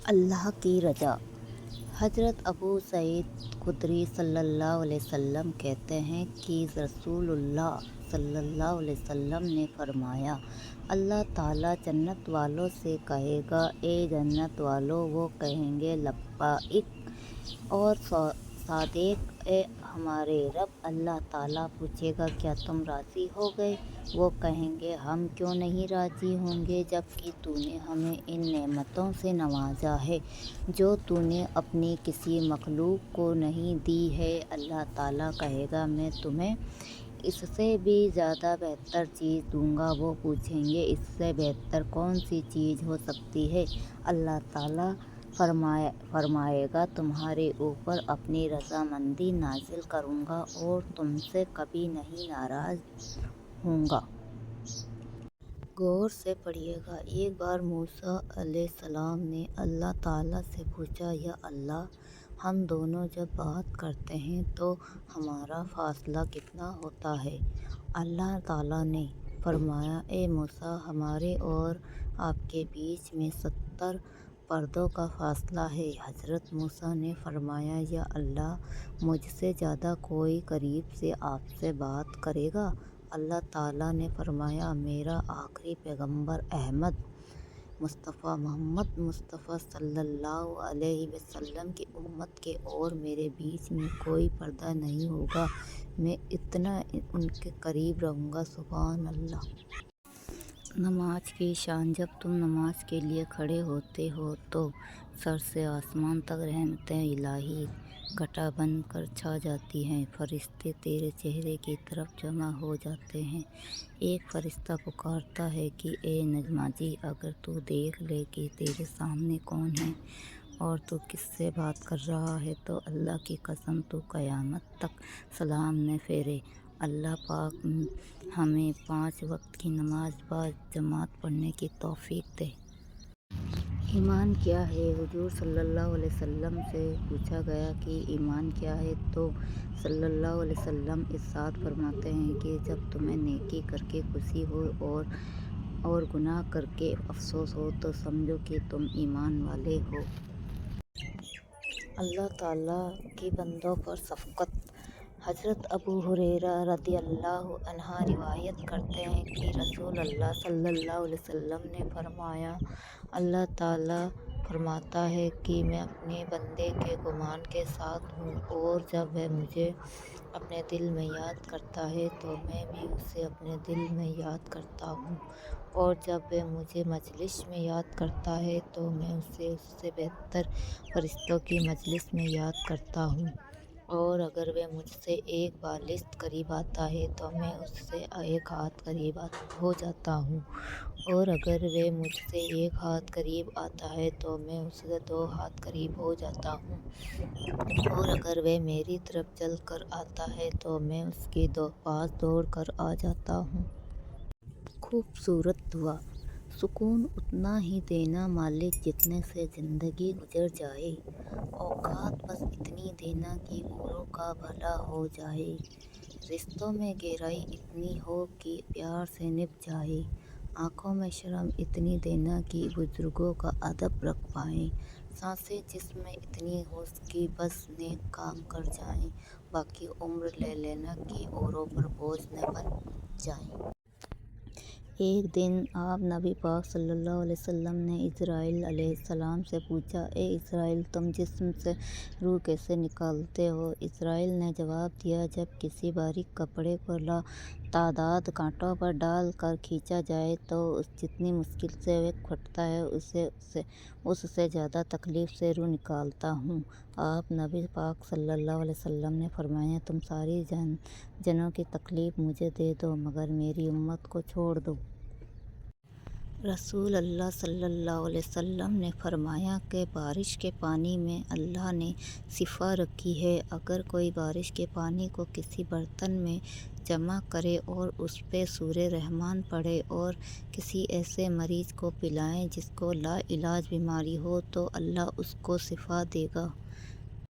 اللہ کی رضا۔ حضرت ابو سعید خدری صلی اللہ علیہ وسلم کہتے ہیں کہ رسول اللہ صلی اللہ علیہ وسلم نے فرمایا، اللہ تعالیٰ جنت والوں سے کہے گا، اے جنت والو، وہ کہیں گے لبیک اور صادق، اے ہمارے رب۔ اللہ تعالیٰ پوچھے گا، کیا تم راضی ہو گئے؟ وہ کہیں گے، ہم کیوں نہیں راضی ہوں گے، جبکہ تو نے ہمیں ان نعمتوں سے نوازا ہے جو تو نے اپنی کسی مخلوق کو نہیں دی ہے۔ اللہ تعالیٰ کہے گا، میں تمہیں اس سے بھی زیادہ بہتر چیز دوں گا۔ وہ پوچھیں گے، اس سے بہتر کون سی چیز ہو سکتی ہے؟ اللہ تعالیٰ فرمائے گا، تمہارے اوپر اپنی رضامندی نازل کروں گا اور تم سے کبھی نہیں ناراض ہوں گا۔ غور سے پڑھیے گا۔ ایک بار موسیٰ علیہ السلام نے اللہ تعالیٰ سے پوچھا، یا اللہ، ہم دونوں جب بات کرتے ہیں تو ہمارا فاصلہ کتنا ہوتا ہے؟ اللہ تعالیٰ نے فرمایا، اے موسیٰ، ہمارے اور آپ کے بیچ میں 70 پردوں کا فاصلہ ہے۔ حضرت موسیٰ نے فرمایا، یا اللہ، مجھ سے زیادہ کوئی قریب سے آپ سے بات کرے گا؟ اللہ تعالیٰ نے فرمایا، میرا آخری پیغمبر احمد مصطفیٰ محمد مصطفیٰ صلی اللہ علیہ وسلم کی امت کے اور میرے بیچ میں کوئی پردہ نہیں ہوگا، میں اتنا ان کے قریب رہوں گا۔ سبحان اللہ۔ نماز کی شان۔ جب تم نماز کے لیے کھڑے ہوتے ہو تو سر سے آسمان تک رحمتیں الہی گھٹا بن کر چھا جاتی ہیں۔ فرشتے تیرے چہرے کی طرف جمع ہو جاتے ہیں۔ ایک فرشتہ پکارتا ہے کہ اے نمازی، اگر تو دیکھ لے کہ تیرے سامنے کون ہے اور تو کس سے بات کر رہا ہے تو اللہ کی قسم تو قیامت تک سلام نہ پھیرے۔ اللہ پاک ہمیں 5 وقت کی نماز باجماعت پڑھنے کی توفیق دے۔ ایمان کیا ہے؟ حضور صلی اللہ علیہ وسلم سے پوچھا گیا کہ ایمان کیا ہے تو صلی اللہ علیہ وسلم ارشاد فرماتے ہیں کہ جب تمہیں نیکی کر کے خوشی ہو اور گناہ کر کے افسوس ہو تو سمجھو کہ تم ایمان والے ہو۔ اللہ تعالیٰ کی بندوں پر شفقت۔ حضرت ابو ہریرہ رضی اللہ عنہ روایت کرتے ہیں کہ رسول اللہ صلی اللہ علیہ وسلم نے فرمایا، اللہ تعالیٰ فرماتا ہے کہ میں اپنے بندے کے گمان کے ساتھ ہوں، اور جب وہ مجھے اپنے دل میں یاد کرتا ہے تو میں بھی اسے اپنے دل میں یاد کرتا ہوں، اور جب وہ مجھے مجلس میں یاد کرتا ہے تو میں اسے اس سے بہتر فرشتوں کی مجلس میں یاد کرتا ہوں، اور اگر وہ مجھ سے ایک بالشت قریب آتا ہے تو میں اس سے 1 ہاتھ قریب ہو جاتا ہوں، اور اگر وہ مجھ سے 1 ہاتھ قریب آتا ہے تو میں اس سے 2 ہاتھ قریب ہو جاتا ہوں، اور اگر وہ میری طرف چل کر آتا ہے تو میں اس کے پاس دوڑ کر آ جاتا ہوں۔ خوبصورت دعا۔ سکون اتنا ہی دینا مالک جتنے سے زندگی گزر جائے، اوقات بس اتنی دینا کہ اوروں کا بھلا ہو جائے، رشتوں میں گہرائی اتنی ہو کہ پیار سے نبھ جائے، آنکھوں میں شرم اتنی دینا کہ بزرگوں کا ادب رکھ پائیں، سانسیں جسم میں اتنی ہو کہ بس نیک کام کر جائیں، باقی عمر لے لینا کہ اوروں پر بوجھ نہ بن جائیں۔ ایک دن آپ نبی پاک صلی اللہ علیہ وسلم نے اسرائیل علیہ السلام سے پوچھا، اے اسرائیل، تم جسم سے روح کیسے نکالتے ہو؟ اسرائیل نے جواب دیا، جب کسی باریک کپڑے کو لاتعداد کانٹوں پر ڈال کر کھینچا جائے تو جتنی مشکل سے وہ پھٹتا ہے، اس سے زیادہ تکلیف سے روح نکالتا ہوں۔ آپ نبی پاک صلی اللہ علیہ وسلم نے فرمایا، تم ساری جنوں کی تکلیف مجھے دے دو مگر میری امت کو چھوڑ دو۔ رسول اللہ صلی اللہ علیہ وسلم نے فرمایا کہ بارش کے پانی میں اللہ نے شفا رکھی ہے۔ اگر کوئی بارش کے پانی کو کسی برتن میں جمع کرے اور اس پہ سورہ رحمان پڑھے اور کسی ایسے مریض کو پلائے جس کو لا علاج بیماری ہو تو اللہ اس کو شفا دے گا۔